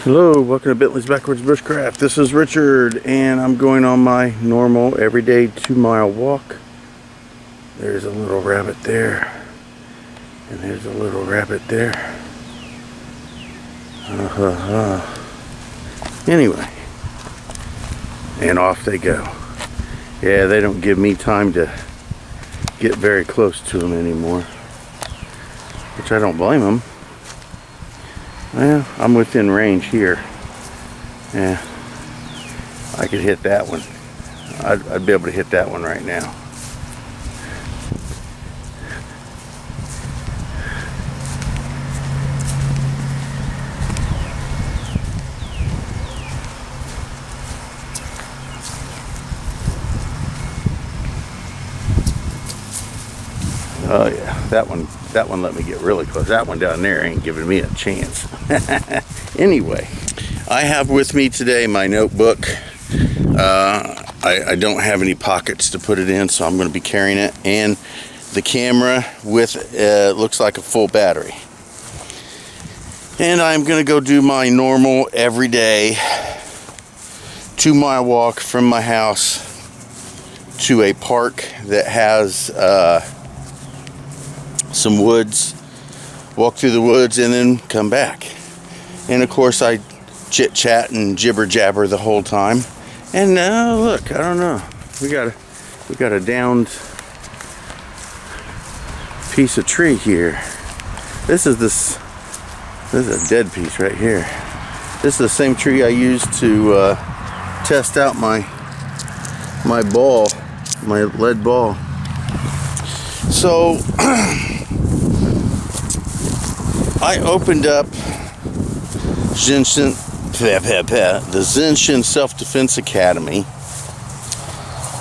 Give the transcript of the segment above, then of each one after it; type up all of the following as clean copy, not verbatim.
Hello, welcome to Bentley's Backwoods Bushcraft. This is Richard, and I'm going on my normal everyday 2-mile walk. There's a little rabbit there, and there's a little rabbit there. Anyway, and off they go. Yeah, they don't give me time to get very close to them anymore, which I don't blame them. Well, I'm within range here. Yeah, I could hit that one. I'd be able to hit that one right now. Oh yeah, that one let me get really close. That one down there ain't giving me a chance. Anyway, I have with me today my notebook. I don't have any pockets to put it in, so I'm going to be carrying it, and the camera with looks like a full battery. And I'm going to go do my normal everyday 2-mile walk from my house to a park that has some woods, walk through the woods, and then come back. And of course I chit chat and jibber jabber the whole time. And now look, I don't know, we got a downed piece of tree here. This is a dead piece right here. This is the same tree I used to test out my lead ball. So I opened up the Zinshin Self-Defense Academy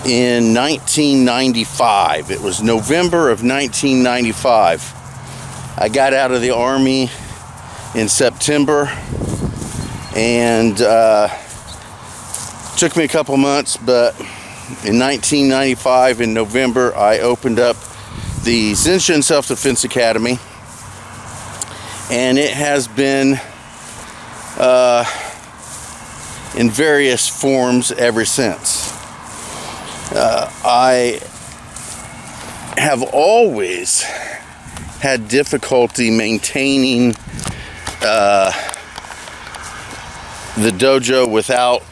in 1995. It was November of 1995. I got out of the Army in September, and took me a couple months, but in 1995 in November I opened up the Zinshin Self-Defense Academy, and it has been in various forms ever since. I have always had difficulty maintaining the dojo without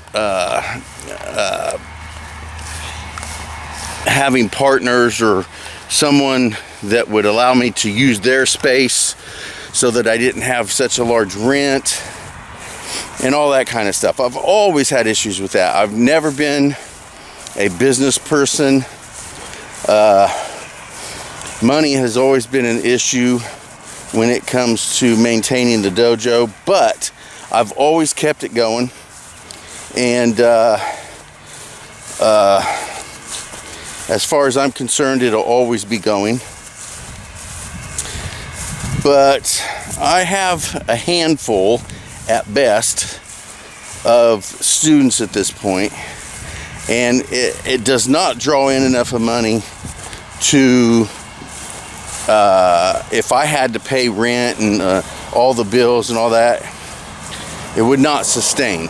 having partners or someone that would allow me to use their space so that I didn't have such a large rent and all that kind of stuff. I've always had issues with that. I've never been a business person. Money has always been an issue when it comes to maintaining the dojo, but I've always kept it going, and as far as I'm concerned, it'll always be going. But I have a handful at best of students at this point, and it does not draw in enough of money to, if I had to pay rent and all the bills and all that, it would not sustain.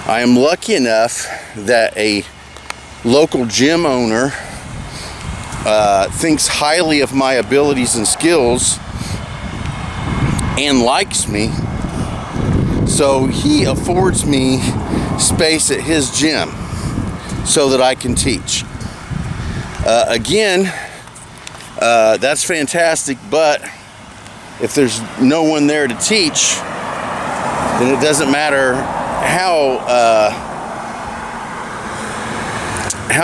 I am lucky enough that a local gym owner thinks highly of my abilities and skills and likes me, so he affords me space at his gym so that I can teach. Again, that's fantastic, but if there's no one there to teach, then it doesn't matter how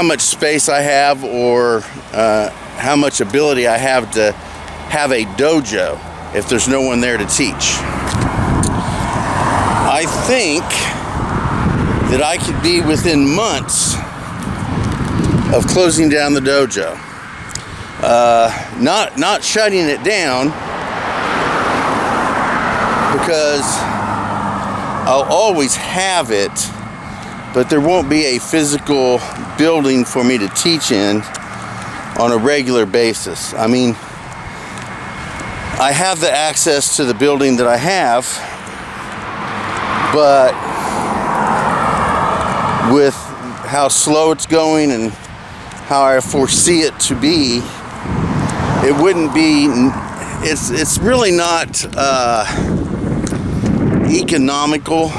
much space I have or how much ability I have to have a dojo if there's no one there to teach. I think that I could be within months of closing down the dojo. Not shutting it down, because I'll always have it, but there won't be a physical building for me to teach in on a regular basis. I mean, I have the access to the building that I have, but with how slow it's going and how I foresee it to be, it wouldn't be, it's really not economical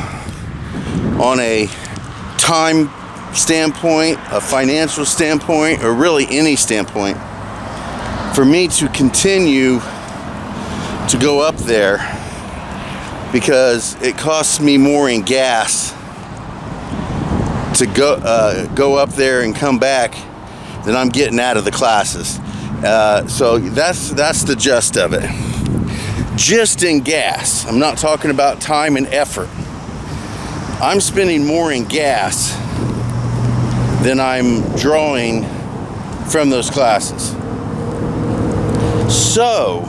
on a time standpoint, a financial standpoint, or really any standpoint for me to continue to go up there, because it costs me more in gas to go up there and come back than I'm getting out of the classes. So that's the gist of it. Just in gas. I'm not talking about time and effort. I'm spending more in gas than I'm drawing from those classes. So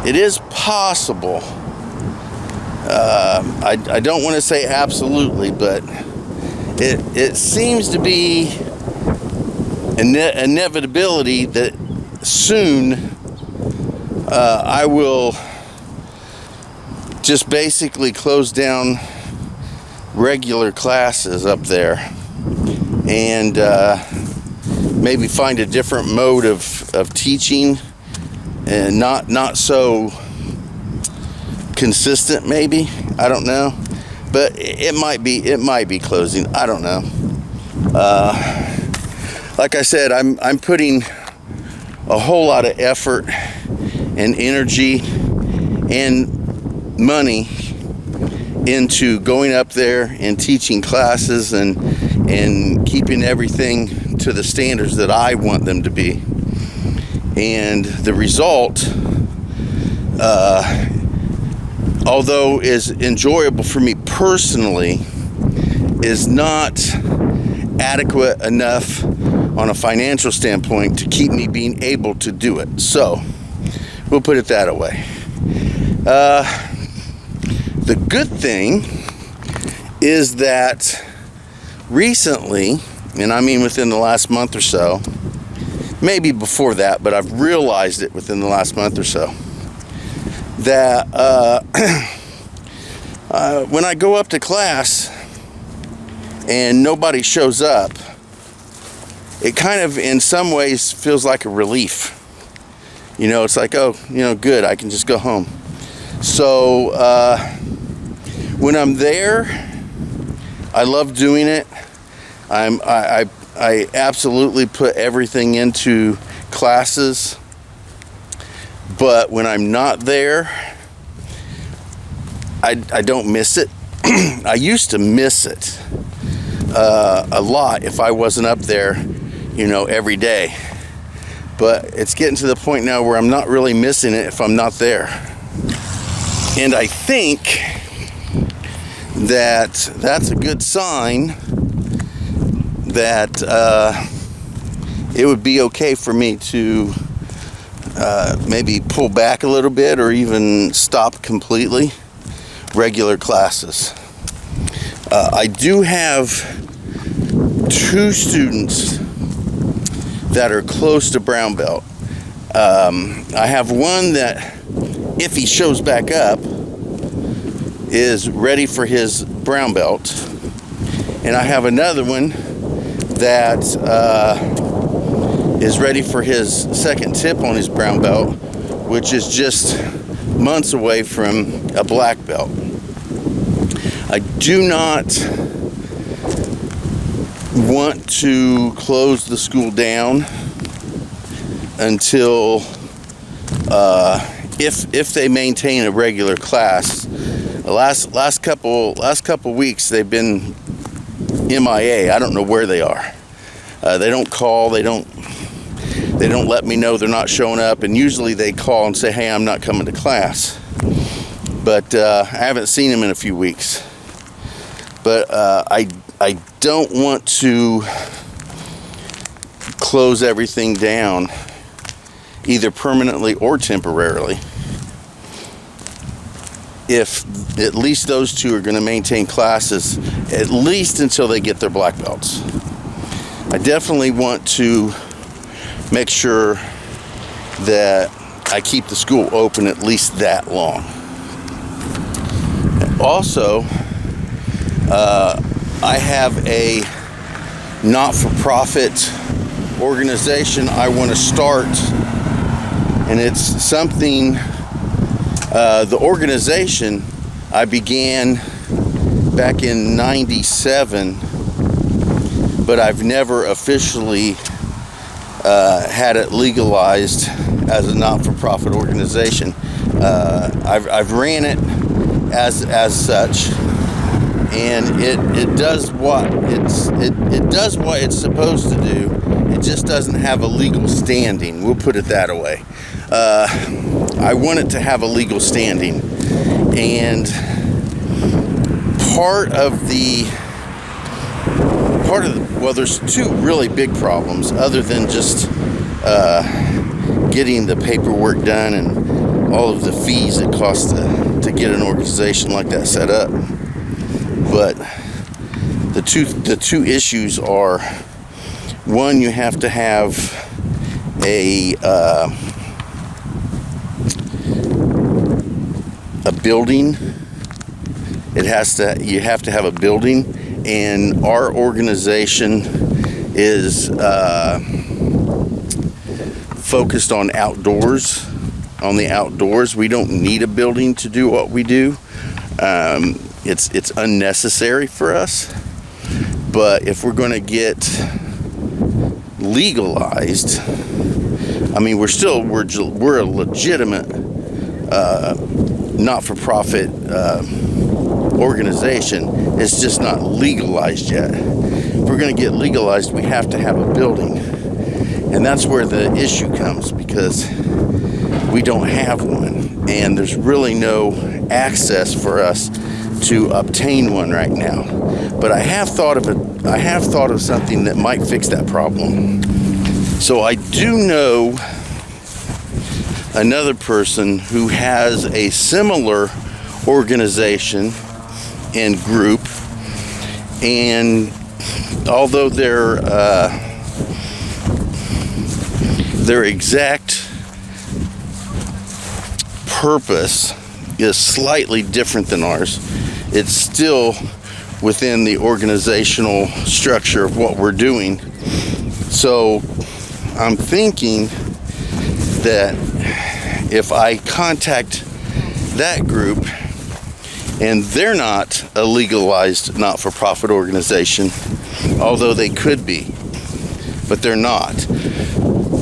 it is possible. I don't want to say absolutely, but it seems to be an inevitability that soon I will just basically close down regular classes up there and maybe find a different mode of teaching, and not so consistent. Maybe, I don't know, but it might be closing. I don't know. Like I said, I'm putting a whole lot of effort and energy and money into going up there and teaching classes and keeping everything to the standards that I want them to be. And the result, although is enjoyable for me personally, is not adequate enough on a financial standpoint to keep me being able to do it. So we'll put it that way. The good thing is that recently, and I mean within the last month or so, maybe before that, but I've realized it within the last month or so, that when I go up to class and nobody shows up, it kind of in some ways feels like a relief. You know, it's like, oh, good, I can just go home. So when I'm there, I love doing it. I absolutely put everything into classes. But when I'm not there, I don't miss it. I used to miss it a lot if I wasn't up there, every day. But it's getting to the point now where I'm not really missing it if I'm not there. And I think that that's a good sign that it would be okay for me to maybe pull back a little bit or even stop completely regular classes. I do have 2 students that are close to brown belt. I have one that, if he shows back up, is ready for his brown belt. And I have another one that is ready for his second tip on his brown belt, which is just months away from a black belt. I do not want to close the school down until if they maintain a regular class. The last couple weeks they've been MIA. I don't know where they are. They don't call. They don't let me know they're not showing up. And usually they call and say, "Hey, I'm not coming to class." But I haven't seen them in a few weeks. But I don't want to close everything down, either permanently or temporarily, if at least those 2 are going to maintain classes at least until they get their black belts. I definitely want to make sure that I keep the school open at least that long. Also, I have a not-for-profit organization I want to start, and it's something, the organization I began back in '97, but I've never officially had it legalized as a not-for-profit organization. I've ran it as such, and it does what it's supposed to do. It just doesn't have a legal standing. We'll put it that way. I want it to have a legal standing, and part of the well, there's two really big problems other than just getting the paperwork done and all of the fees it costs to get an organization like that set up. But the two issues are, one, you have to have a building. You have to have a building, and our organization is focused on outdoors. On the outdoors, we don't need a building to do what we do. It's unnecessary for us. But if we're going to get legalized, I mean, we're a legitimate not-for-profit organization. It's just not legalized yet. If we're going to get legalized, we have to have a building, and that's where the issue comes, because we don't have one, and there's really no access for us to obtain one right now. But I have thought of something that might fix that problem. So I do know another person who has a similar organization and group, and although their exact purpose is slightly different than ours, it's still within the organizational structure of what we're doing. So I'm thinking that if I contact that group, and they're not a legalized not-for-profit organization, although they could be, but they're not.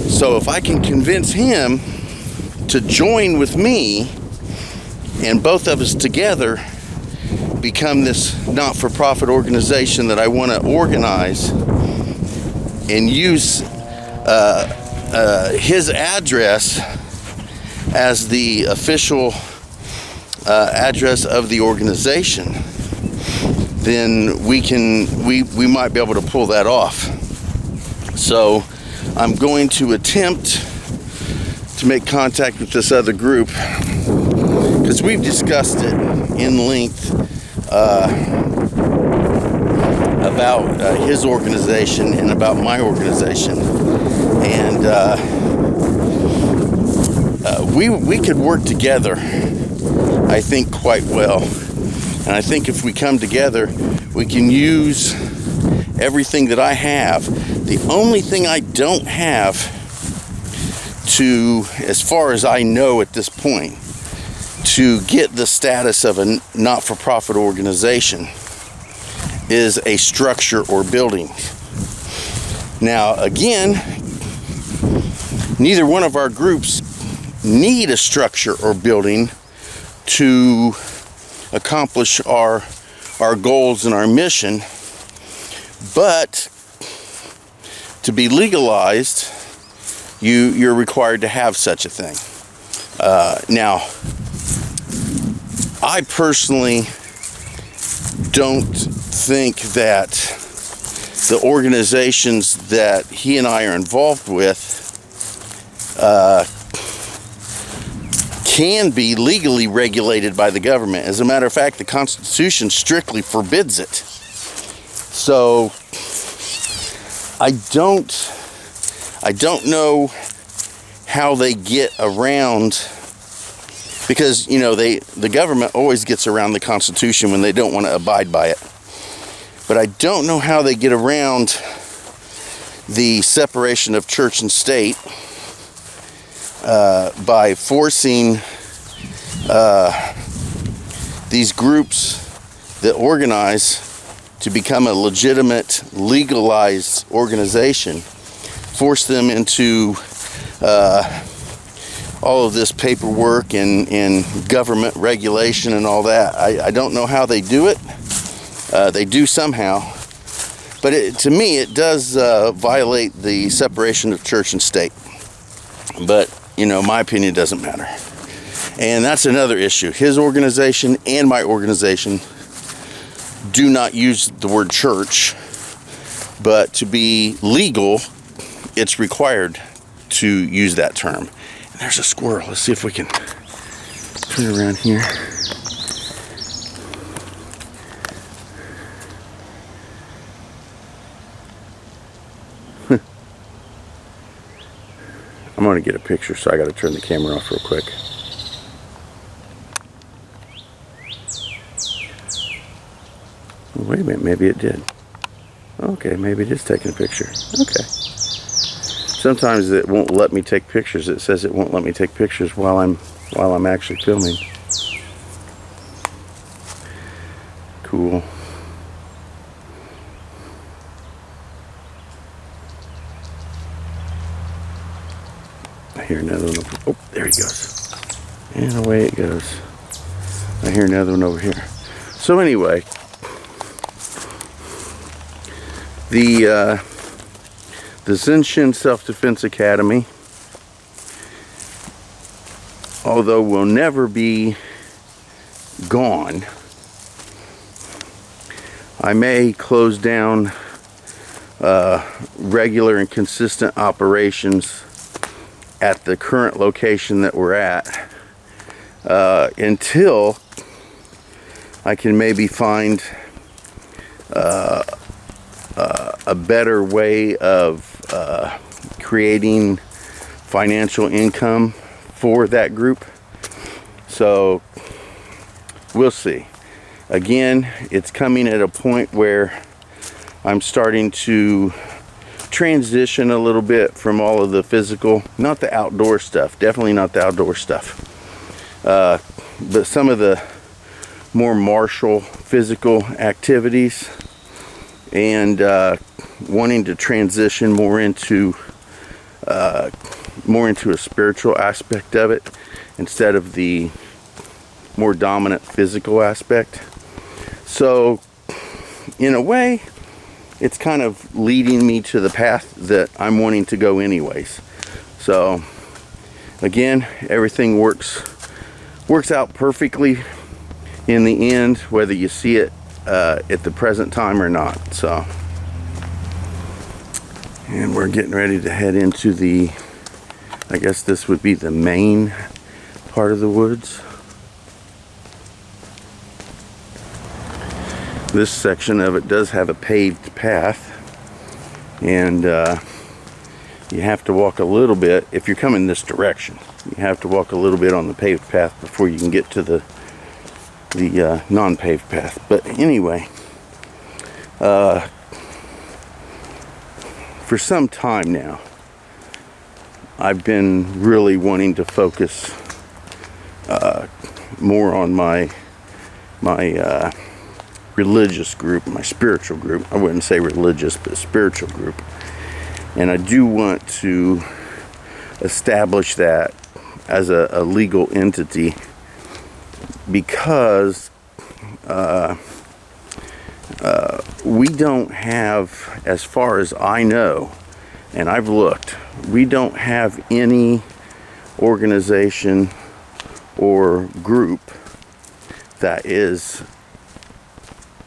So if I can convince him to join with me, and both of us together become this not-for-profit organization that I want to organize, and use his address as the official address of the organization, then we might be able to pull that off. So I'm going to attempt to make contact with this other group, because we've discussed it in length about his organization and about my organization, and we could work together, I think, quite well. And I think if we come together, we can use everything that I have. The only thing I don't have, to, as far as I know at this point, to get the status of a not-for-profit organization is a structure or building. Now, again, neither one of our groups need a structure or building to accomplish our goals and our mission, but to be legalized, you're required to have such a thing. Now, I personally don't think that the organizations that he and I are involved with can be legally regulated by the government. As a matter of fact, the Constitution strictly forbids it. So I don't know how they get around because, you know, the government always gets around the Constitution when they don't want to abide by it. But I don't know how they get around the separation of church and state by forcing these groups that organize to become a legitimate, legalized organization, force them into all of this paperwork and government regulation and all that. I don't know how they do it. They do somehow. But to me, it does violate the separation of church and state. But, you know, my opinion doesn't matter. And that's another issue. His organization and my organization do not use the word church. But to be legal, it's required to use that term. And there's a squirrel. Let's see if we can turn around here. I'm going to get a picture, so I got to turn the camera off real quick. Wait a minute, maybe it did. Okay, maybe it is taking a picture. Okay. Sometimes it won't let me take pictures. It says it won't let me take pictures while I'm actually filming. Cool. I hear another one over. Oh, there he goes. And away it goes. I hear another one over here. So anyway, the Zenshin Self-Defense Academy, although will never be gone, I may close down regular and consistent operations at the current location that we're at until I can maybe find a better way of creating financial income for that group. So we'll see. Again, it's coming at a point where I'm starting to transition a little bit from all of the physical, not the outdoor stuff, definitely not the outdoor stuff, but some of the more martial physical activities, and wanting to transition more into a spiritual aspect of it instead of the more dominant physical aspect. So in a way, it's kind of leading me to the path that I'm wanting to go anyways. So again, everything works out perfectly in the end, whether you see it at the present time or not. So, and we're getting ready to head into the, I guess this would be the main part of the woods. This section of it does have a paved path, and you have to walk a little bit. If you're coming this direction, you have to walk a little bit on the paved path before you can get to the non-paved path. But anyway, for some time now, I've been really wanting to focus more on my religious group, my spiritual group. I wouldn't say religious, but spiritual group. And I do want to establish that as a legal entity, because we don't have, as far as I know, and I've looked, we don't have any organization or group that is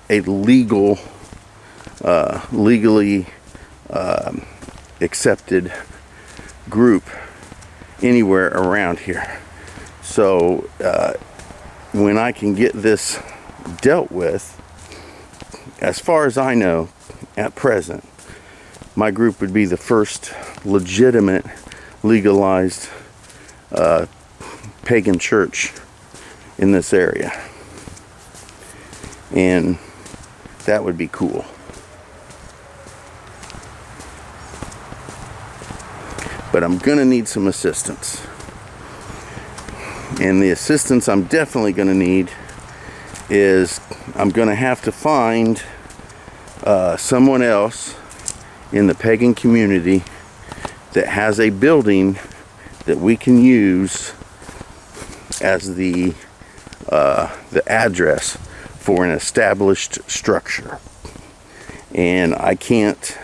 a legally accepted group anywhere around here. So when I can get this dealt with, as far as I know at present, my group would be the first legitimate legalized pagan church in this area. And that would be cool. But I'm gonna need some assistance. And the assistance I'm definitely gonna need is I'm gonna have to find someone else in the pagan community that has a building that we can use as the address for an established structure. And I can't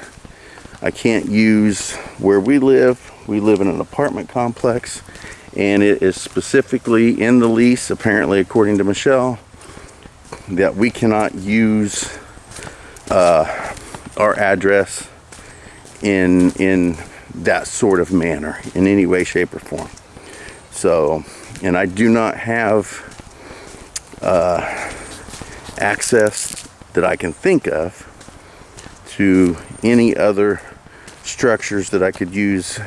use where we live. We live in an apartment complex, and it is specifically in the lease, apparently according to Michelle, that we cannot use our address in that sort of manner in any way, shape, or form. So, and I do not have access that I can think of to any other structures that I could use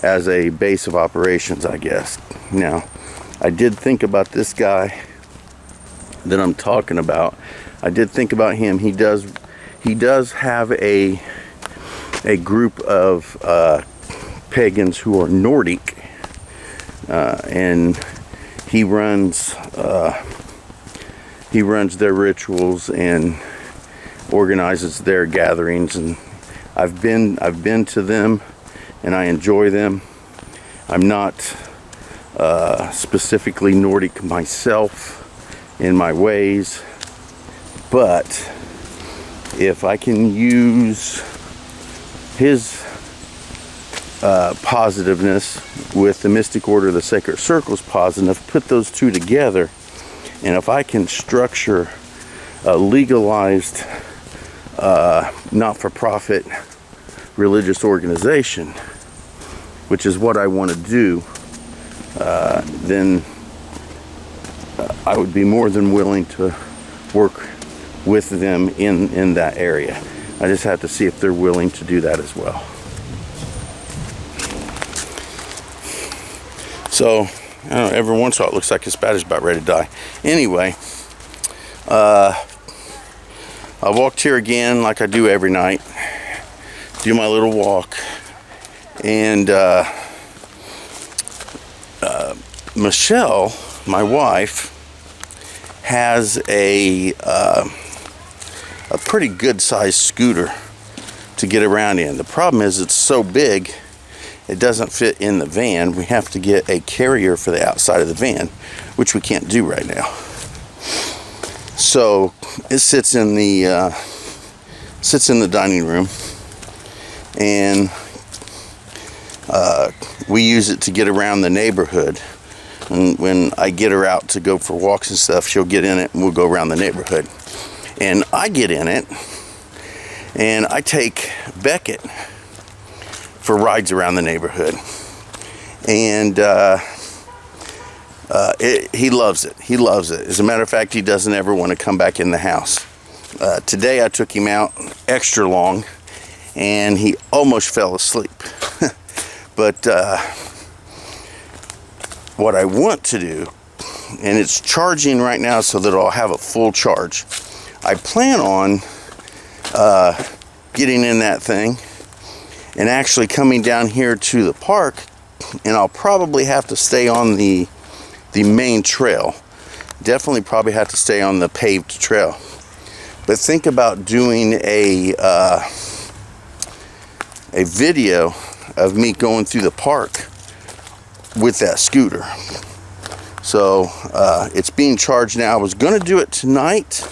as a base of operations, I guess. Now, I did think about this guy that I'm talking about. I did think about him. He does have a group of pagans who are Nordic, and he runs their rituals and organizes their gatherings, and I've been to them and I enjoy them. I'm not specifically Nordic myself in my ways, but if I can use his positiveness with the Mystic Order of the Sacred Circle's positive, put those two together, and if I can structure a legalized not-for-profit religious organization, which is what I want to do, then I would be more than willing to work with them in that area. I just have to see if they're willing to do that as well. So, I don't know, every once in a while it looks like his battery's about ready to die. Anyway, I walked here again like I do every night, do my little walk, and Michelle, my wife, has a pretty good sized scooter to get around in. The problem is it's so big it doesn't fit in the van. We have to get a carrier for the outside of the van, which we can't do right now. So it sits in the dining room, and we use it to get around the neighborhood. And when I get her out to go for walks and stuff, she'll get in it and we'll go around the neighborhood. And I get in it and I take Beckett for rides around the neighborhood. And he loves it. He loves it. As a matter of fact, he doesn't ever want to come back in the house. Today I took him out extra long and he almost fell asleep. But what I want to do, and it's charging right now so that I'll have a full charge. I plan on getting in that thing and actually coming down here to the park, and I'll probably have to stay on the main trail. Definitely probably have to stay on the paved trail. But think about doing a video of me going through the park with that scooter. So it's being charged now. I was going to do it tonight.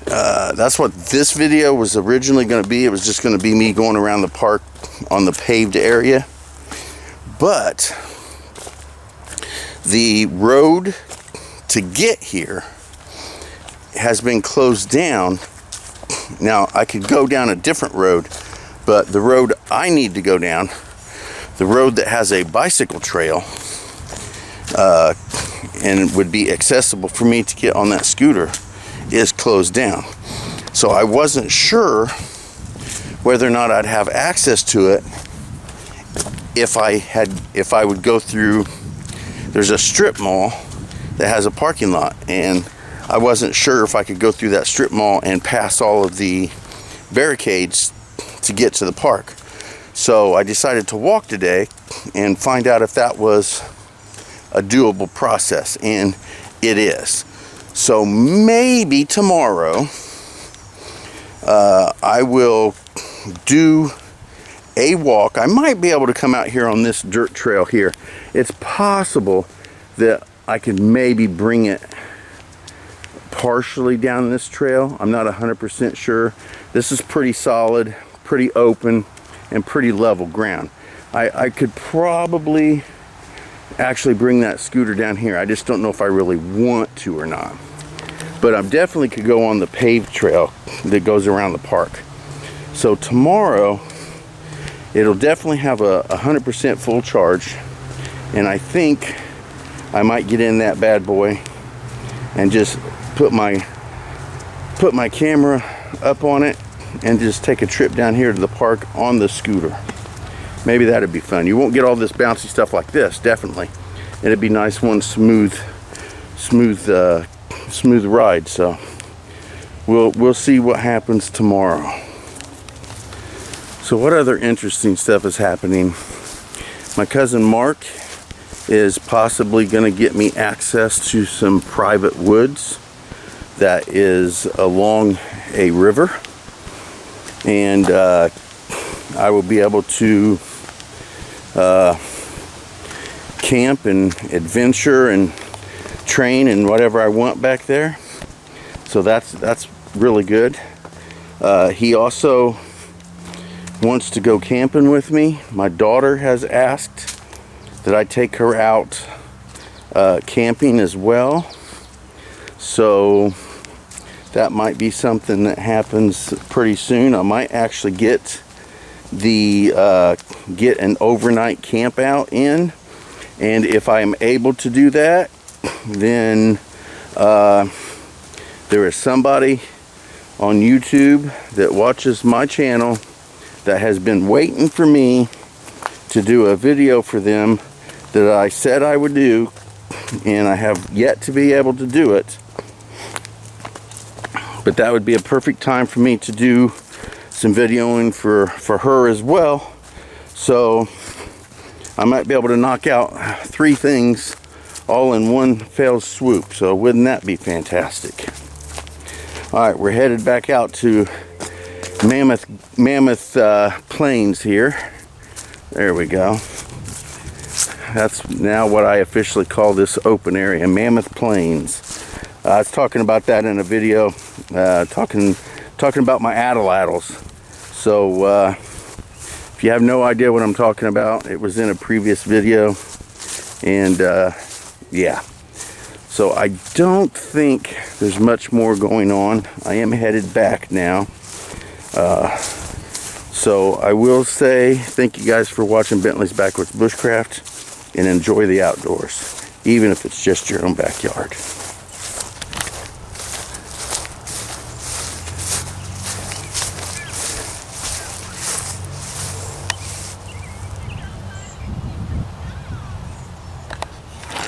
That's what this video was originally going to be. It was just going to be me going around the park on the paved area. But the road to get here has been closed down. Now I could go down a different road, but the road I need to go down, the road that has a bicycle trail, and would be accessible for me to get on that scooter, is closed down. So I wasn't sure whether or not I'd have access to it if I would go through. There's a strip mall that has a parking lot, and I wasn't sure if I could go through that strip mall and pass all of the barricades to get to the park. So I decided to walk today and find out if that was a doable process, and it is. So maybe tomorrow I will do a walk. I might be able to come out here on this dirt trail here. It's possible that I could maybe bring it partially down this trail. I'm not 100% sure. This is pretty solid, pretty open, and pretty level ground. I could probably actually bring that scooter down here. I just don't know if I really want to or not. But I definitely could go on the paved trail that goes around the park. So tomorrow, it'll definitely have a 100% full charge, and I think I might get in that bad boy and just put my camera up on it and just take a trip down here to the park on the scooter. Maybe that'd be fun. You won't get all this bouncy stuff like this, definitely. It'd be nice, one smooth ride. So we'll see what happens tomorrow. So what other interesting stuff is happening? My cousin Mark is possibly going to get me access to some private woods that is along a river, and I will be able to camp and adventure and train and whatever I want back there. So that's really good. He also wants to go camping with me. My daughter has asked that I take her out camping as well. So that might be something that happens pretty soon. I might actually get an overnight camp out in, and if I am able to do that, then there is somebody on YouTube that watches my channel that has been waiting for me to do a video for them that I said I would do, and I have yet to be able to do it. But that would be a perfect time for me to do some videoing for her as well. So I might be able to knock out 3 things all in one fell swoop. So wouldn't that be fantastic? All right, we're headed back out to Mammoth Plains here. There we go. That's now what I officially call this open area, Mammoth Plains. I was talking about that in a video, talking about my atlatls. So if you have no idea what I'm talking about, it was in a previous video, and yeah. So I don't think there's much more going on. I am headed back now. So I will say thank you guys for watching Bentley's Backwoods Bushcraft, and enjoy the outdoors, even if it's just your own backyard.